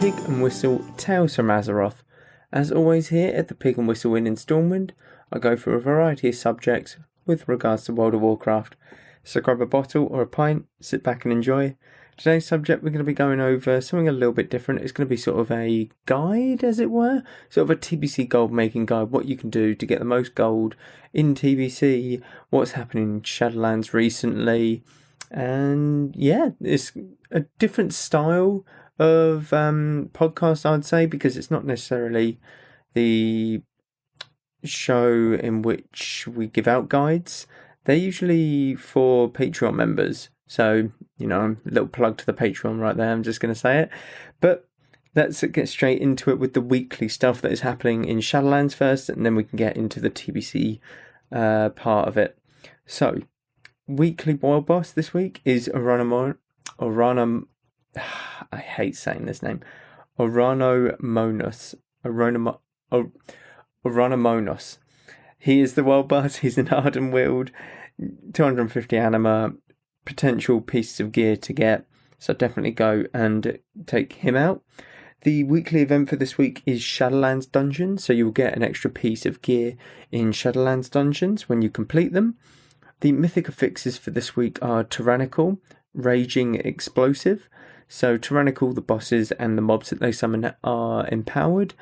Pig and Whistle Tales from Azeroth. As always here at the Pig and Whistle Inn in Stormwind, I go through a variety of subjects with regards to World of Warcraft. So grab a bottle or a pint, sit back and enjoy. Today's subject, we're going to be going over something a little bit different. It's going to be sort of a guide, as it were. Sort of a TBC gold making guide, what you can do to get the most gold in TBC, what's happening in Shadowlands recently. And yeah, it's a different style of podcast, I'd say, because it's not necessarily the show in which we give out guides. They're usually for Patreon members. So, you know, a little plug to the Patreon right there, I'm just going to say it. But let's get straight into it with the weekly stuff that is happening in Shadowlands first, and then we can get into the TBC part of it. So, weekly wild boss this week is I hate saying this name. Oranomonos. He is the wild boss. He's an Arden Wield, 250 anima, potential pieces of gear to get. So definitely go and take him out. The weekly event for this week is Shadowlands Dungeons. So you'll get an extra piece of gear in Shadowlands Dungeons when you complete them. The mythic affixes for this week are Tyrannical, Raging, Explosive. So Tyrannical, the bosses and the mobs that they summon are empowered.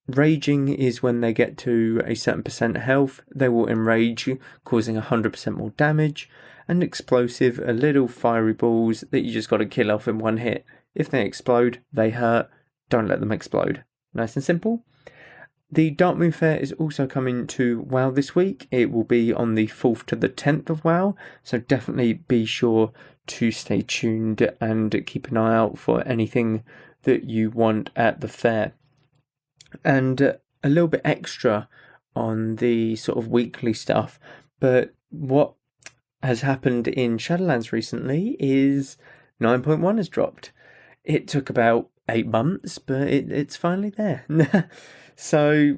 Raging is when they get to a certain percent health, they will enrage, causing 100% more damage. And Explosive are little fiery balls that you just got to kill off in one hit. If they explode, they hurt. Don't let them explode. Nice and simple. The Dark Moon Fair is also coming to WoW this week. It will be on the 4th to the 10th of WoW, so definitely be sure to stay tuned and keep an eye out for anything that you want at the fair. And a little bit extra on the sort of weekly stuff, but what has happened in Shadowlands recently is 9.1 has dropped. It took about 8 months, but it's finally there. So,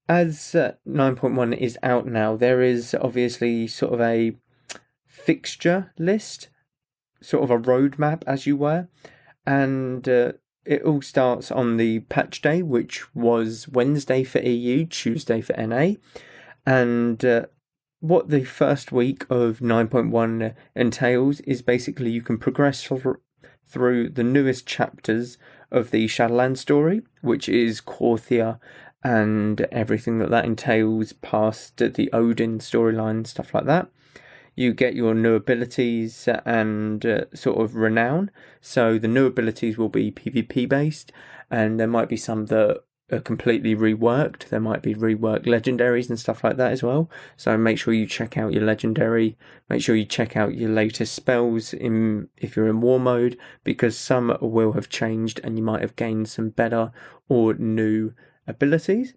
as 9.1 is out now, there is obviously sort of a fixture list, sort of a roadmap, as you were, and it all starts on the patch day, which was Wednesday for EU, Tuesday for NA, and what the first week of 9.1 entails is basically you can progress through the newest chapters of the Shadowlands story, which is Korthia and everything that entails past the Odin storyline, stuff like that. You get your new abilities and sort of renown. So the new abilities will be PvP based, and there might be some that are completely reworked. There might be reworked legendaries and stuff like that as well. So make sure you check out your legendary. Make sure you check out your latest spells if you're in war mode, because some will have changed and you might have gained some better or new abilities.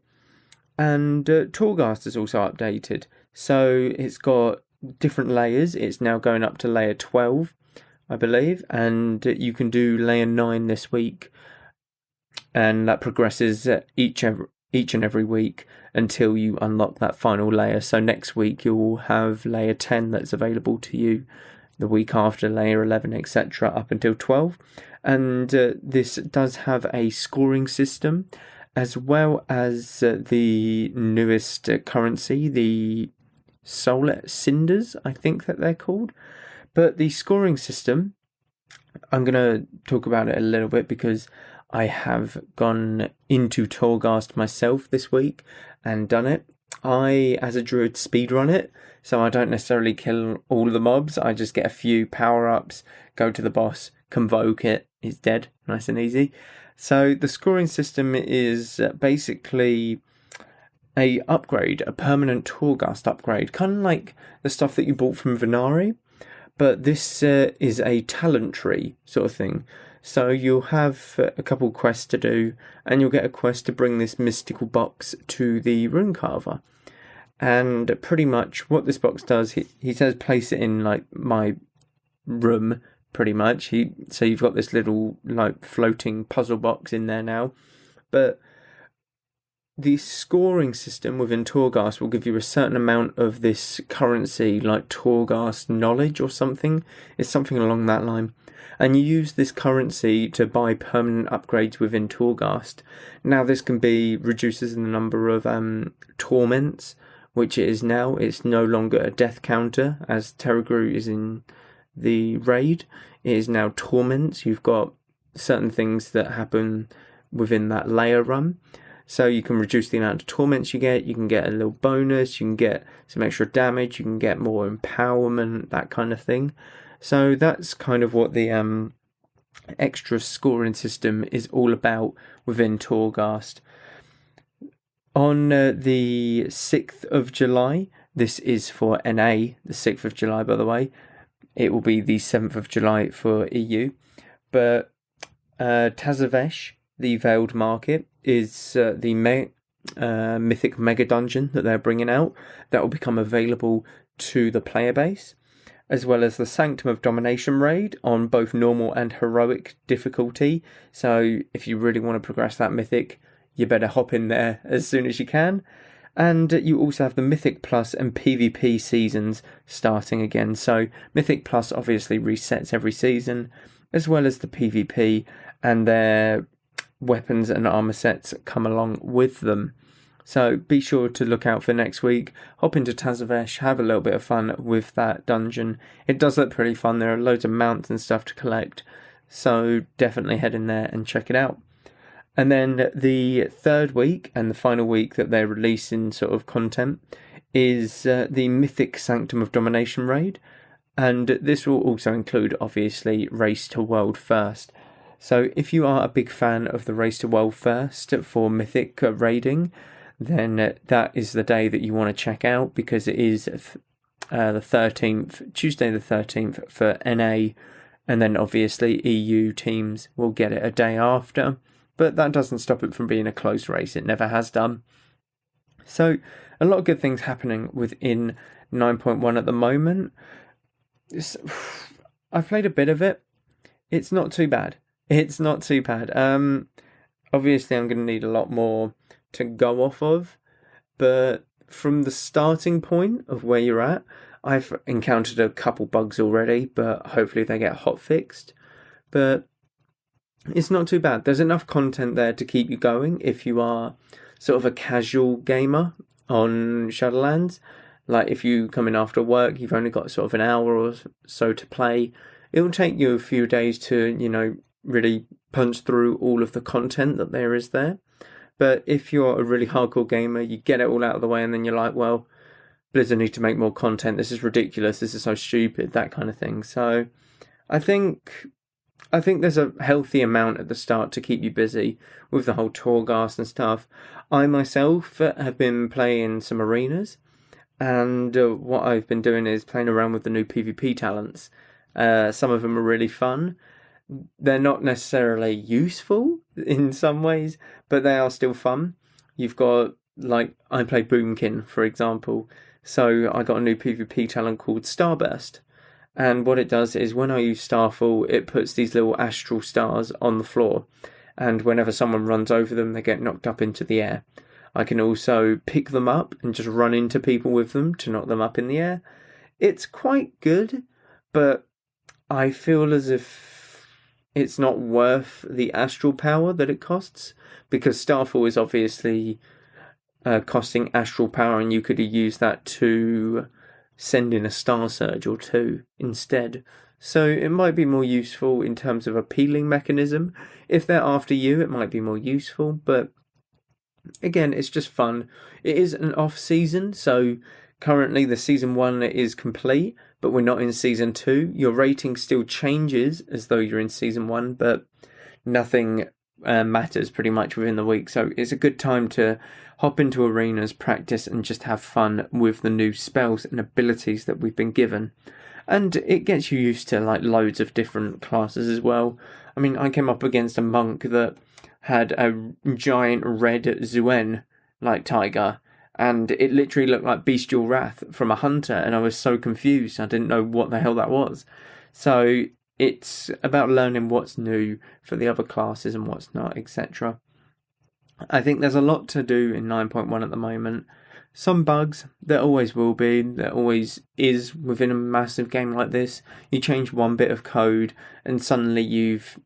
And Torghast is also updated. So it's got different layers. It's now going up to layer 12, I believe, and you can do layer 9 this week. And that progresses each and every week until you unlock that final layer. So next week you'll have layer 10 that's available to you, the week after layer 11, etc., up until 12. And this does have a scoring system, as well as the newest currency, the Solar Cinders, I think that they're called. But the scoring system, I'm going to talk about it a little bit because I have gone into Torghast myself this week and done it. I, as a druid, speedrun it, so I don't necessarily kill all the mobs. I just get a few power-ups, go to the boss, convoke it, it's dead, nice and easy. So the scoring system is basically a upgrade, a permanent Torghast upgrade, kind of like the stuff that you bought from Venari, but this is a talent tree sort of thing. So you'll have a couple quests to do, and you'll get a quest to bring this mystical box to the rune carver. And pretty much what this box does, he says place it in like my room, pretty much. So you've got this little like floating puzzle box in there now. But the scoring system within Torghast will give you a certain amount of this currency, like Torghast knowledge or something. It's something along that line. And you use this currency to buy permanent upgrades within Torghast. Now this can be reduces in the number of torments, which it is now. It's no longer a death counter, as Terragru is in the raid. It is now torments. You've got certain things that happen within that layer run. So you can reduce the amount of torments you can get a little bonus, you can get some extra damage, you can get more empowerment, that kind of thing. So that's kind of what the extra scoring system is all about within Torghast. On the 6th of July, this is for NA, the 6th of July by the way, it will be the 7th of July for EU, but Tazavesh, the Veiled Market, is the Mythic Mega Dungeon that they're bringing out. That will become available to the player base, as well as the Sanctum of Domination raid on both normal and heroic difficulty. So if you really want to progress that Mythic, you better hop in there as soon as you can. And you also have the Mythic Plus and PvP seasons starting again. So Mythic Plus obviously resets every season, as well as the PvP, and their weapons and armor sets come along with them. So be sure to look out for next week. Hop into Tazavesh, have a little bit of fun with that dungeon. It does look pretty fun. There are loads of mounts and stuff to collect, so definitely head in there and check it out. And then the third week and the final week that they're releasing sort of content is the Mythic Sanctum of Domination raid, and this will also include obviously Race to World First. So if you are a big fan of the Race to World First for Mythic raiding, then that is the day that you want to check out, because it is the 13th, Tuesday the 13th for NA, and then obviously EU teams will get it a day after, but that doesn't stop it from being a close race. It never has done. So a lot of good things happening within 9.1 at the moment. I've played a bit of it. It's not too bad. Obviously, I'm going to need a lot more to go off of, but from the starting point of where you're at, I've encountered a couple bugs already, but hopefully they get hot fixed. But it's not too bad. There's enough content there to keep you going if you are sort of a casual gamer on Shadowlands. Like if you come in after work, you've only got sort of an hour or so to play. It will take you a few days to, really punch through all of the content that there is there. But if you're a really hardcore gamer, you get it all out of the way and then you're like, well, Blizzard need to make more content. This is ridiculous. This is so stupid, that kind of thing. So I think there's a healthy amount at the start to keep you busy with the whole Torghast and stuff. I myself have been playing some arenas, and what I've been doing is playing around with the new PvP talents. Some of them are really fun. They're not necessarily useful in some ways, but they are still fun. You've got, like, I play Boomkin, for example. So I got a new PvP talent called Starburst. And what it does is when I use Starfall, it puts these little astral stars on the floor. And whenever someone runs over them, they get knocked up into the air. I can also pick them up and just run into people with them to knock them up in the air. It's quite good, but I feel as if it's not worth the astral power that it costs, because Starfall is obviously costing astral power, and you could use that to send in a Star Surge or two instead. So it might be more useful in terms of appealing mechanism. If they're after you, it might be more useful, but again, it's just fun. It is an off season, so currently the season 1 is complete, but we're not in season 2. Your rating still changes as though you're in season 1, but nothing matters pretty much within the week. So it's a good time to hop into arenas, practice, and just have fun with the new spells and abilities that we've been given. And it gets you used to like loads of different classes as well. I mean, I came up against a monk that had a giant red Zuen, like tiger, and it literally looked like Bestial Wrath from a hunter, and I was so confused. I didn't know what the hell that was. So it's about learning what's new for the other classes and what's not, etc. I think there's a lot to do in 9.1 at the moment. Some bugs, there always will be, there always is within a massive game like this. You change one bit of code and suddenly you've,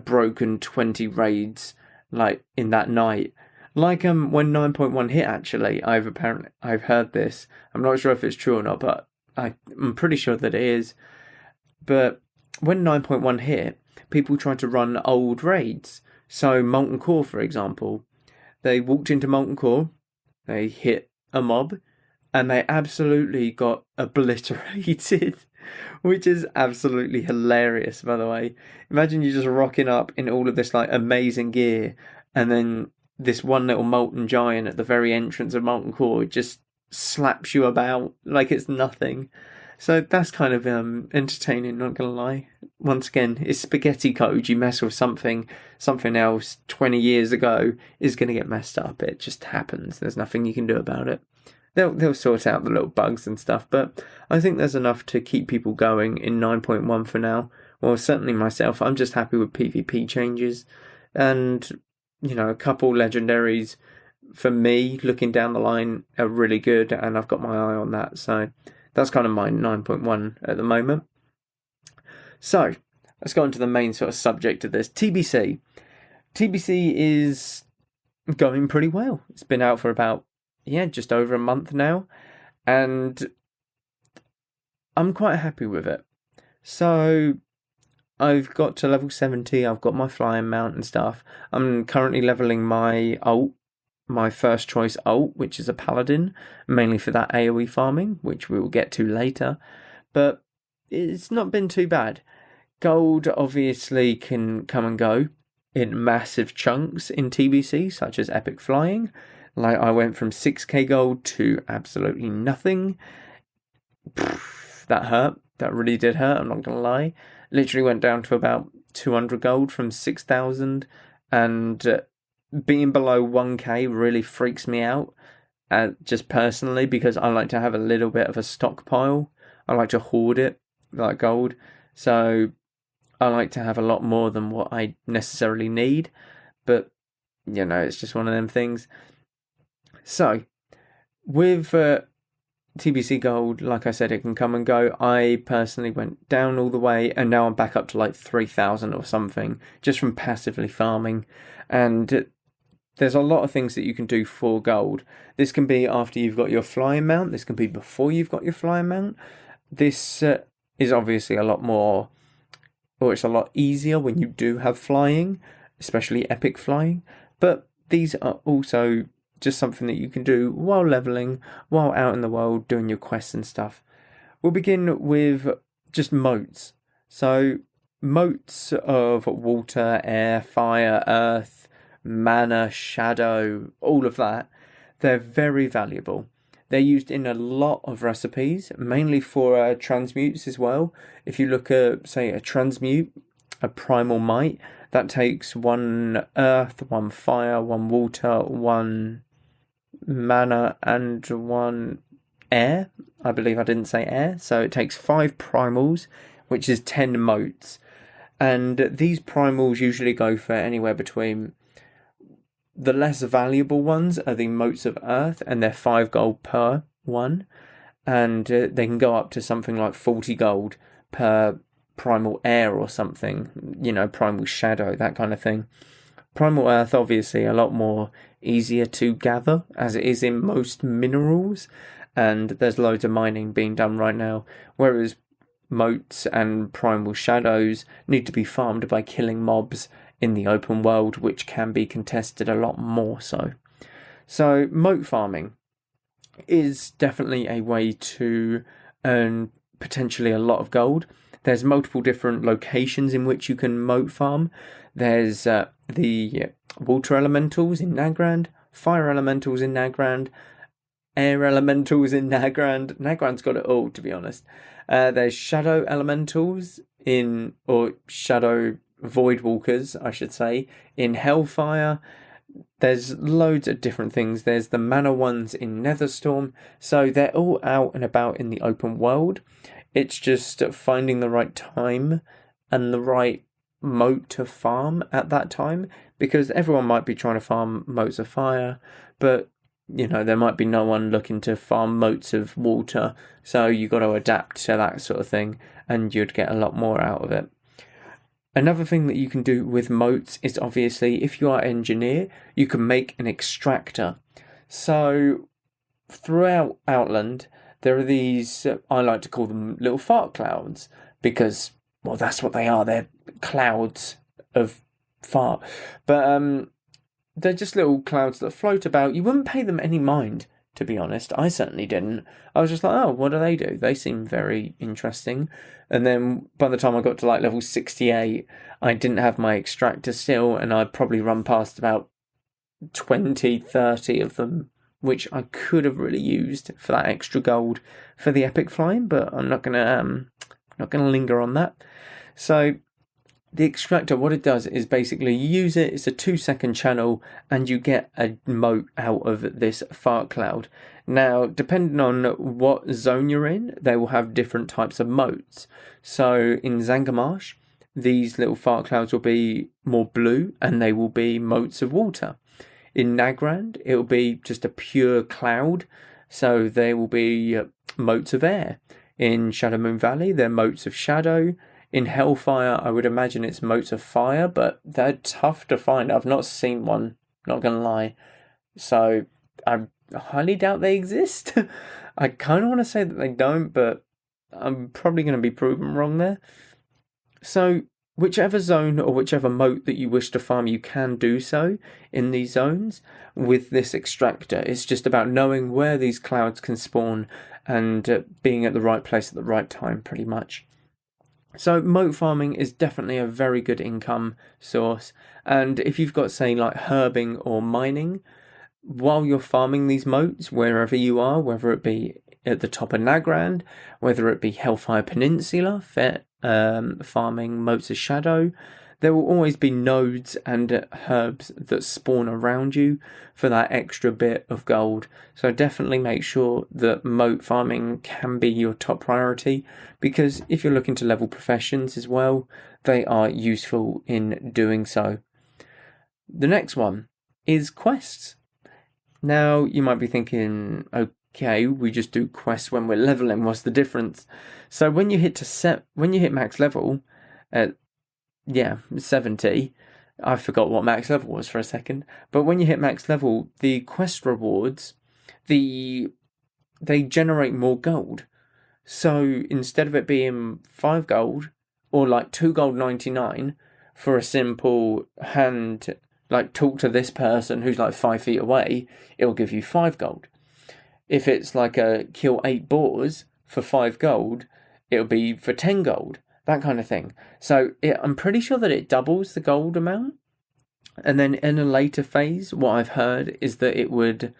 broken 20 raids, like, in that night. Like, when 9.1 hit, actually, I've heard this. I'm not sure if it's true or not, but I'm pretty sure that it is. But when 9.1 hit, people tried to run old raids. So Molten Core, for example, they walked into Molten Core, they hit a mob, and they absolutely got obliterated, which is absolutely hilarious, by the way. Imagine you just rocking up in all of this like amazing gear, and then this one little molten giant at the very entrance of Molten Core just slaps you about like it's nothing. So that's kind of entertaining, not gonna lie. Once again, it's spaghetti code. You mess with something else 20 years ago is going to get messed up. It just happens. There's nothing you can do about it. They'll sort out the little bugs and stuff, but I think there's enough to keep people going in 9.1 for now. Well, certainly myself, I'm just happy with PvP changes, and a couple legendaries for me looking down the line are really good, and I've got my eye on that. So that's kind of my 9.1 at the moment. So, let's go on to the main sort of subject of this. TBC. TBC is going pretty well. It's been out for about, just over a month now. And I'm quite happy with it. So, I've got to level 70. I've got my flying mount and stuff. I'm currently leveling my ult. My first choice ult, which is a paladin, mainly for that AoE farming, which we will get to later. But it's not been too bad. Gold obviously can come and go in massive chunks in TBC, such as epic flying. Like, I went from 6k gold to absolutely nothing. That hurt. That really did hurt, I'm not going to lie. Literally went down to about 200 gold from 6,000, and being below 1k really freaks me out, just personally, because I like to have a little bit of a stockpile. I like to hoard it, like gold. So I like to have a lot more than what I necessarily need. But, it's just one of them things. So, with TBC gold, like I said, it can come and go. I personally went down all the way, and now I'm back up to like 3,000 or something, just from passively farming. And there's a lot of things that you can do for gold. This can be after you've got your flying mount. This can be before you've got your flying mount. This is obviously a lot more, or it's a lot easier when you do have flying, especially epic flying. But these are also just something that you can do while leveling, while out in the world doing your quests and stuff. We'll begin with just moats. So, moats of water, air, fire, earth, mana, shadow, all of that, they're very valuable. They're used in a lot of recipes, mainly for transmutes as well. If you look at, say, a transmute, a primal might, that takes 1 earth, 1 fire, 1 water, 1 mana, and 1 air. I believe I didn't say air. So it takes 5 primals, which is 10 moats. And these primals usually go for anywhere between... The less valuable ones are the moats of earth, and they're 5 gold per one. And they can go up to something like 40 gold per primal air or something. Primal shadow, that kind of thing. Primal earth, obviously, a lot more easier to gather, as it is in most minerals. And there's loads of mining being done right now. Whereas moats and primal shadows need to be farmed by killing mobs in the open world, which can be contested a lot more so. So moat farming is definitely a way to earn potentially a lot of gold. There's multiple different locations in which you can moat farm. There's the water elementals in Nagrand, fire elementals in Nagrand, air elementals in Nagrand. Nagrand's got it all, to be honest. There's shadow elementals or shadow void walkers, I should say, in Hellfire. There's loads of different things. There's the mana ones in Netherstorm. So they're all out and about in the open world. It's just finding the right time and the right moat to farm at that time, because everyone might be trying to farm moats of fire, but there might be no one looking to farm moats of water, so you got to adapt to that sort of thing, and you'd get a lot more out of it. Another thing that you can do with moats is, obviously, if you are an engineer, you can make an extractor. So throughout Outland, there are these, I like to call them little fart clouds, because, well, that's what they are. They're clouds of fart. But they're just little clouds that float about. You wouldn't pay them any mind, to be honest. I certainly didn't. I was just like, oh, what do? They seem very interesting. And then by the time I got to like level 68, I didn't have my extractor still, and I'd probably run past about 20, 30 of them, which I could have really used for that extra gold for the epic flying, but I'm not gonna linger on that. So the extractor, what it does is basically you use it, it's a 2-second channel, and you get a moat out of this fart cloud. Now, depending on what zone you're in, they will have different types of moats. So in Zangarmarsh, these little fart clouds will be more blue, and they will be moats of water. In Nagrand, it will be just a pure cloud, so they will be moats of air. In Shadowmoon Valley, they're moats of shadow. In Hellfire, I would imagine it's moats of fire, but they're tough to find. I've not seen one, not going to lie. So I highly doubt they exist. I kind of want to say that they don't, but I'm probably going to be proven wrong there. So whichever zone or whichever moat that you wish to farm, you can do so in these zones with this extractor. It's just about knowing where these clouds can spawn and being at the right place at the right time, pretty much. So moat farming is definitely a very good income source, and if you've got, say, like herbing or mining, while you're farming these moats, wherever you are, whether it be at the top of Nagrand, whether it be Hellfire Peninsula, farming moats of shadow, there will always be nodes and herbs that spawn around you for that extra bit of gold. So definitely make sure that moat farming can be your top priority, because if you're looking to level professions as well, they are useful in doing so. The next one is quests. Now, you might be thinking, okay, we just do quests when we're leveling, what's the difference? So when you hit max level at 70, I forgot what max level was for a second, but when you hit max level, the quest rewards, they generate more gold. So instead of it being 5 gold, or like 2 gold 99 for a simple hand, like talk to this person who's like 5 feet away, it'll give you 5 gold. If it's like a kill 8 boars for 5 gold, it'll be for 10 gold. That kind of thing. So I'm pretty sure that it doubles the gold amount. And then in a later phase, what I've heard is that it would,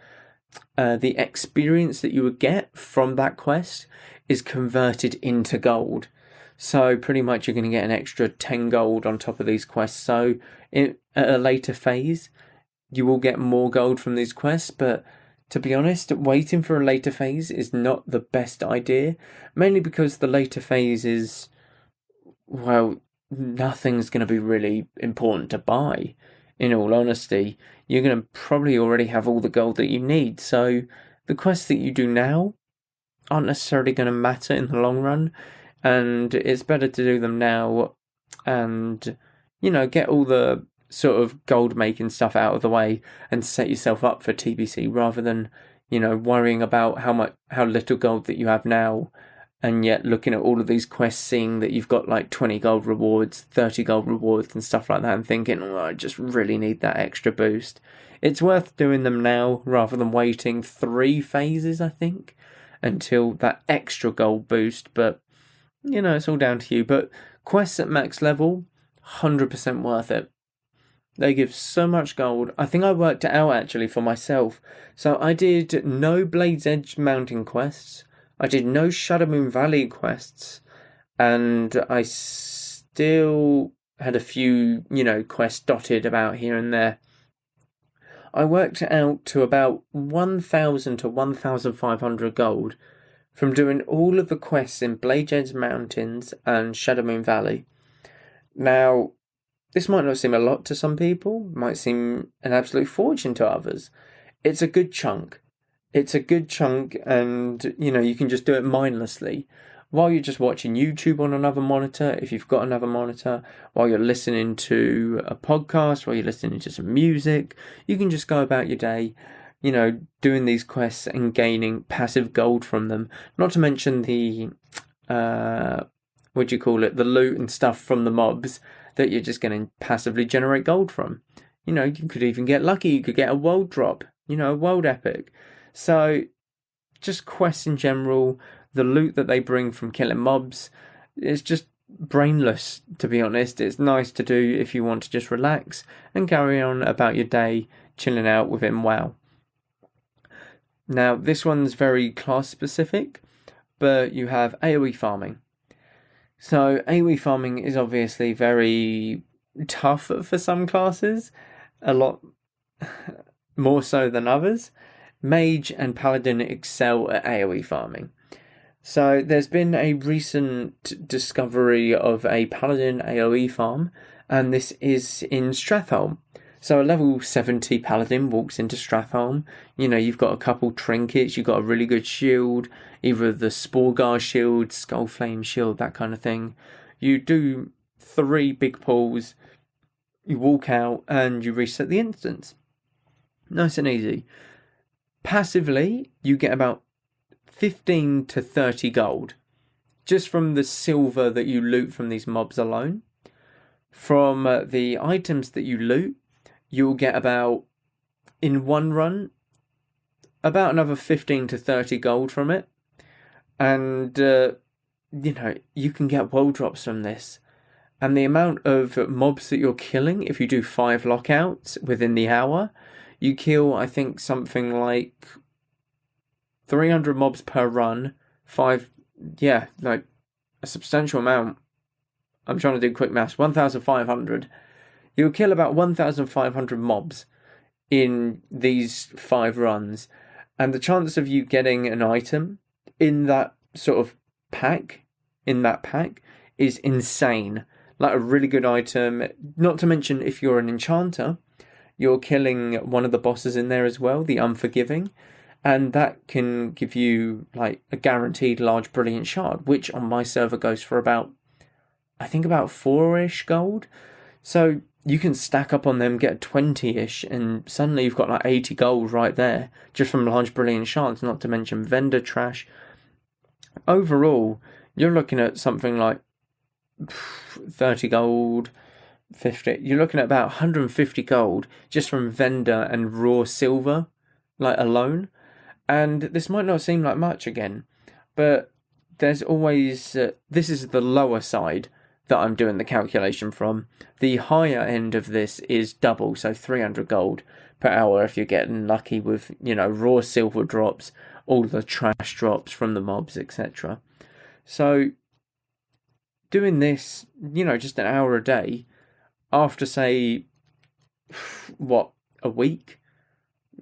the experience that you would get from that quest is converted into gold. So pretty much you're going to get an extra 10 gold on top of these quests. So at a later phase, you will get more gold from these quests, but to be honest, waiting for a later phase is not the best idea, mainly because the later phase is, well, nothing's going to be really important to buy, in all honesty. You're going to probably already have all the gold that you need, so the quests that you do now aren't necessarily going to matter in the long run, and it's better to do them now and, get all the sort of gold making stuff out of the way and set yourself up for TBC, rather than, worrying about how little gold that you have now, and yet looking at all of these quests, seeing that you've got like 20 gold rewards, 30 gold rewards and stuff like that, and thinking, oh, I just really need that extra boost. It's worth doing them now rather than waiting 3 phases, I think, until that extra gold boost. But, it's all down to you. But quests at max level, 100% worth it. They give so much gold. I think I worked it out actually for myself. So I did no Blade's Edge mountain quests. I did no Shadowmoon Valley quests, and I still had a few, quests dotted about here and there. I worked it out to about 1,000 to 1,500 gold from doing all of the quests in Blade's Edge Mountains and Shadowmoon Valley. Now, this might not seem a lot to some people, might seem an absolute fortune to others. It's a good chunk. It's a good chunk, and you can just do it mindlessly while you're just watching YouTube on another monitor, if you've got another monitor, while you're listening to a podcast, while you're listening to some music. You can just go about your day, doing these quests and gaining passive gold from them. Not to mention the the loot and stuff from the mobs that you're just going to passively generate gold from. You could even get lucky. You could get a world drop, a world epic. So, just quests in general, the loot that they bring from killing mobs, it's just brainless, to be honest. It's nice to do if you want to just relax and carry on about your day, chilling out within WoW. Now, this one's very class specific, but you have AoE farming. So, AoE farming is obviously very tough for some classes, a lot more so than others. Mage and Paladin excel at AoE farming. So there's been a recent discovery of a Paladin AoE farm, and this is in Stratholme. So a level 70 Paladin walks into Stratholme. You've got a couple trinkets, you've got a really good shield, either the Sporgar shield, Skullflame shield, that kind of thing. You do 3 big pulls, you walk out, and you reset the instance. Nice and easy. Passively, you get about 15 to 30 gold just from the silver that you loot from these mobs alone. From the items that you loot, you'll get in one run, about another 15 to 30 gold from it. And, you can get world drops from this. And the amount of mobs that you're killing, if you do 5 lockouts within the hour, you kill, I think, something like 300 mobs per run. Like a substantial amount. I'm trying to do quick maths. 1,500. You'll kill about 1,500 mobs in these 5 runs. And the chance of you getting an item in that sort of pack, is insane. Like a really good item. Not to mention, if you're an enchanter, you're killing one of the bosses in there as well, the Unforgiving, and that can give you like a guaranteed large brilliant shard, which on my server goes for about 4-ish gold. So you can stack up on them, get 20-ish, and suddenly you've got like 80 gold right there, just from large brilliant shards, not to mention vendor trash. Overall, you're looking at something like 30 gold, 50. You're looking at about 150 gold just from vendor and raw silver, like alone. And this might not seem like much again, but there's always this is the lower side that I'm doing the calculation from. The higher end of this is double, so 300 gold per hour if you're getting lucky with raw silver drops, all the trash drops from the mobs, etc. So doing this, just an hour a day, after say, a week?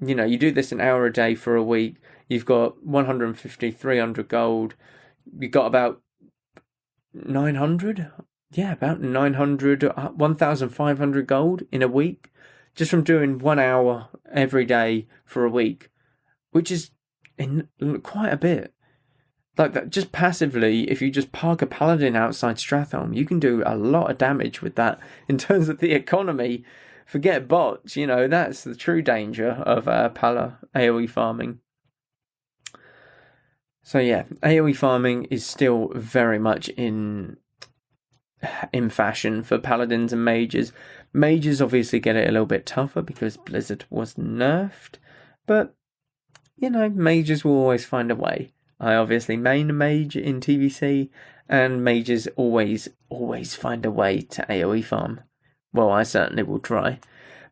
You do this an hour a day for a week, you've got 150, 300 gold, you've got about 900? Yeah, about 900, 1,500 gold in a week, just from doing 1 hour every day for a week, which is quite a bit. Like that, just passively, if you just park a Paladin outside Stratholme, you can do a lot of damage with that in terms of the economy. Forget bots, that's the true danger of AoE farming. So yeah, AoE farming is still very much in fashion for Paladins and Mages. Mages obviously get it a little bit tougher because Blizzard was nerfed, but, Mages will always find a way. I obviously main a mage in TBC, and mages always find a way to AoE farm. Well, I certainly will try.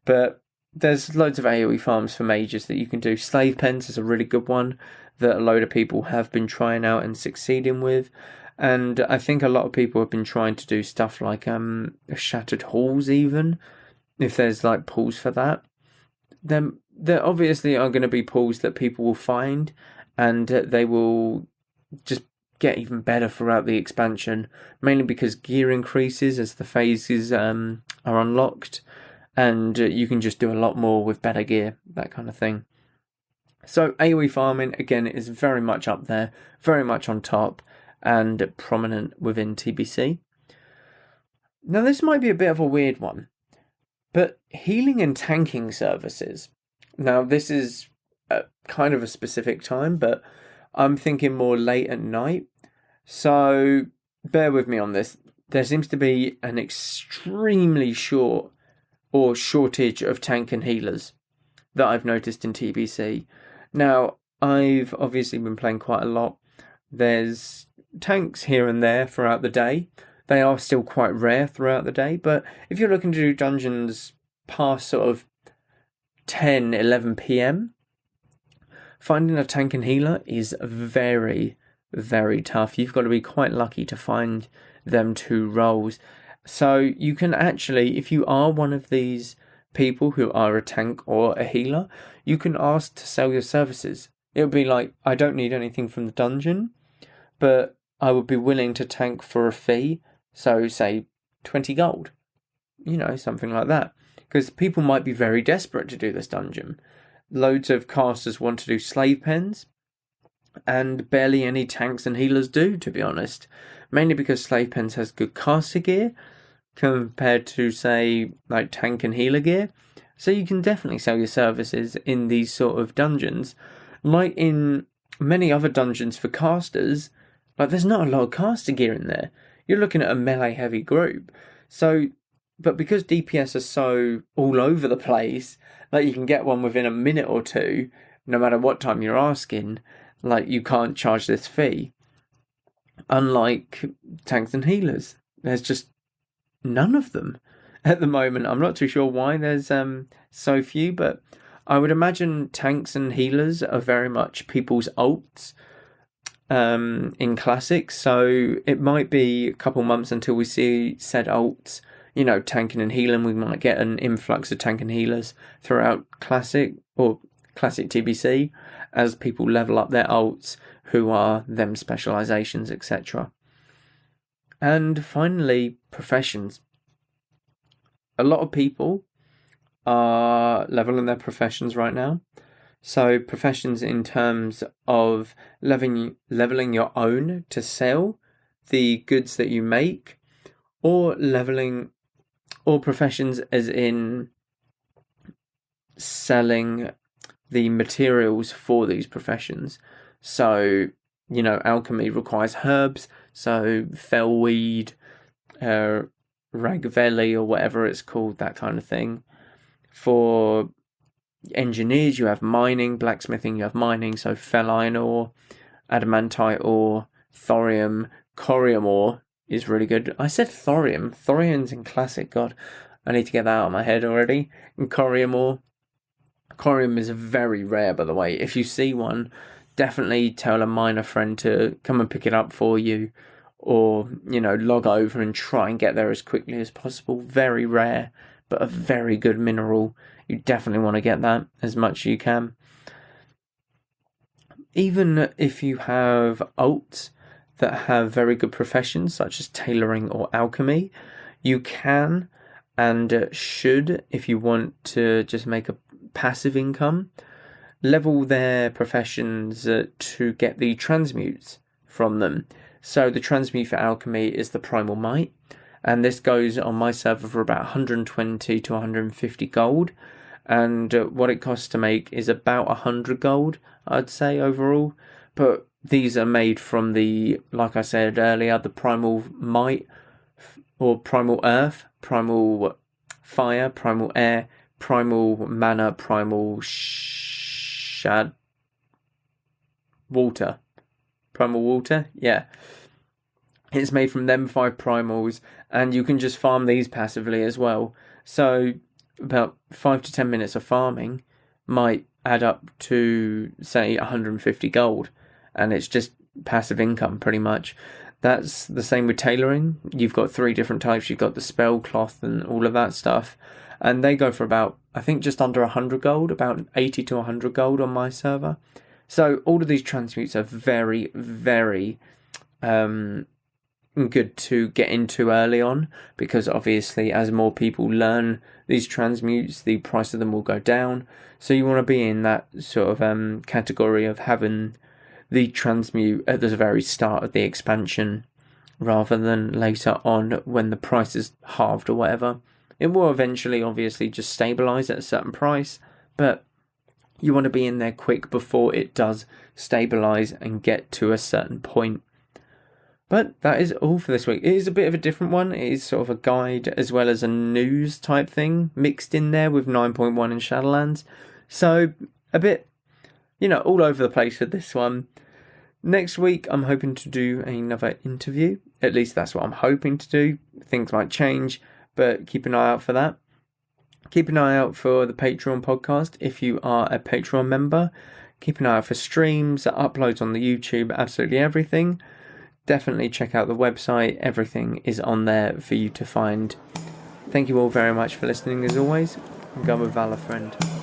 But there's loads of AoE farms for mages that you can do. Slave Pens is a really good one that a load of people have been trying out and succeeding with. And I think a lot of people have been trying to do stuff like Shattered Halls even, if there's like pools for that. Then there obviously are going to be pools that people will find, and they will just get even better throughout the expansion, mainly because gear increases as the phases are unlocked, and you can just do a lot more with better gear, that kind of thing. So AoE farming, again, is very much up there, very much on top, and prominent within TBC. Now, this might be a bit of a weird one, but healing and tanking services. Now, this is kind of a specific time, but I'm thinking more late at night. So bear with me on this. There seems to be an extremely shortage of tank and healers that I've noticed in TBC. Now, I've obviously been playing quite a lot. There's tanks here and there throughout the day. They are still quite rare throughout the day, but if you're looking to do dungeons past sort of 10, 11 p.m, finding a tank and healer is very, very tough. You've got to be quite lucky to find them two roles. So you can actually, if you are one of these people who are a tank or a healer, you can ask to sell your services. It'll be like, I don't need anything from the dungeon, but I would be willing to tank for a fee. So say 20 gold, something like that. Because people might be very desperate to do this dungeon. Loads of casters want to do slave pens, and barely any tanks and healers do, to be honest. Mainly because slave pens has good caster gear compared to, say, like tank and healer gear. So you can definitely sell your services in these sort of dungeons. Like in many other dungeons for casters, like there's not a lot of caster gear in there. You're looking at a melee heavy group. But because DPS are so all over the place, like you can get one within a minute or two, no matter what time you're asking, like you can't charge this fee. Unlike tanks and healers, there's just none of them at the moment. I'm not too sure why there's so few, but I would imagine tanks and healers are very much people's ults in classics, so it might be a couple months until we see said ults, tanking and healing. We might get an influx of tank and healers throughout classic or classic TBC as people level up their ults, who are them specializations, etc. And finally, professions. A lot of people are leveling their professions right now. So professions in terms of leveling your own to sell the goods that you make, or professions as in selling the materials for these professions. So, alchemy requires herbs, so fellweed, ragveli or whatever it's called, that kind of thing. For engineers, you have mining. Blacksmithing, you have mining, so fell iron ore, adamantite ore, thorium, corium ore is really good. I said thorium. Thorium's in classic. God, I need to get that out of my head already. And corium ore. Corium is very rare, by the way. If you see one, definitely tell a miner friend to come and pick it up for you, or log over and try and get there as quickly as possible. Very rare, but a very good mineral. You definitely want to get that as much as you can. Even if you have ults that have very good professions, such as tailoring or alchemy, you can and should, if you want to just make a passive income, level their professions to get the transmutes from them. So the transmute for alchemy is the primal might, and this goes on my server for about 120 to 150 gold, and what it costs to make is about 100 gold, I'd say, overall. But these are made from the, like I said earlier, the primal might, or primal earth, primal fire, primal air, primal mana, primal water. Primal water, yeah. It's made from them 5 primals, and you can just farm these passively as well. So about 5 to 10 minutes of farming might add up to, say, 150 gold, and it's just passive income pretty much. That's the same with tailoring. You've got 3 different types. You've got the spell, cloth, and all of that stuff, and they go for about, I think, just under 100 gold, about 80 to 100 gold on my server. So all of these transmutes are very, very good to get into early on, because obviously as more people learn these transmutes, the price of them will go down. So you want to be in that sort of category of having the transmute at the very start of the expansion, rather than later on when the price is halved or whatever. It will eventually obviously just stabilise at a certain price, but you want to be in there quick before it does stabilise and get to a certain point. But that is all for this week. It is a bit of a different one. It is sort of a guide as well as a news type thing mixed in there with 9.1 and Shadowlands. So a bit, all over the place with this one. Next week, I'm hoping to do another interview. At least that's what I'm hoping to do. Things might change, but keep an eye out for that. Keep an eye out for the Patreon podcast if you are a Patreon member. Keep an eye out for streams, uploads on the YouTube, absolutely everything. Definitely check out the website. Everything is on there for you to find. Thank you all very much for listening as always. Go with Valor, friend.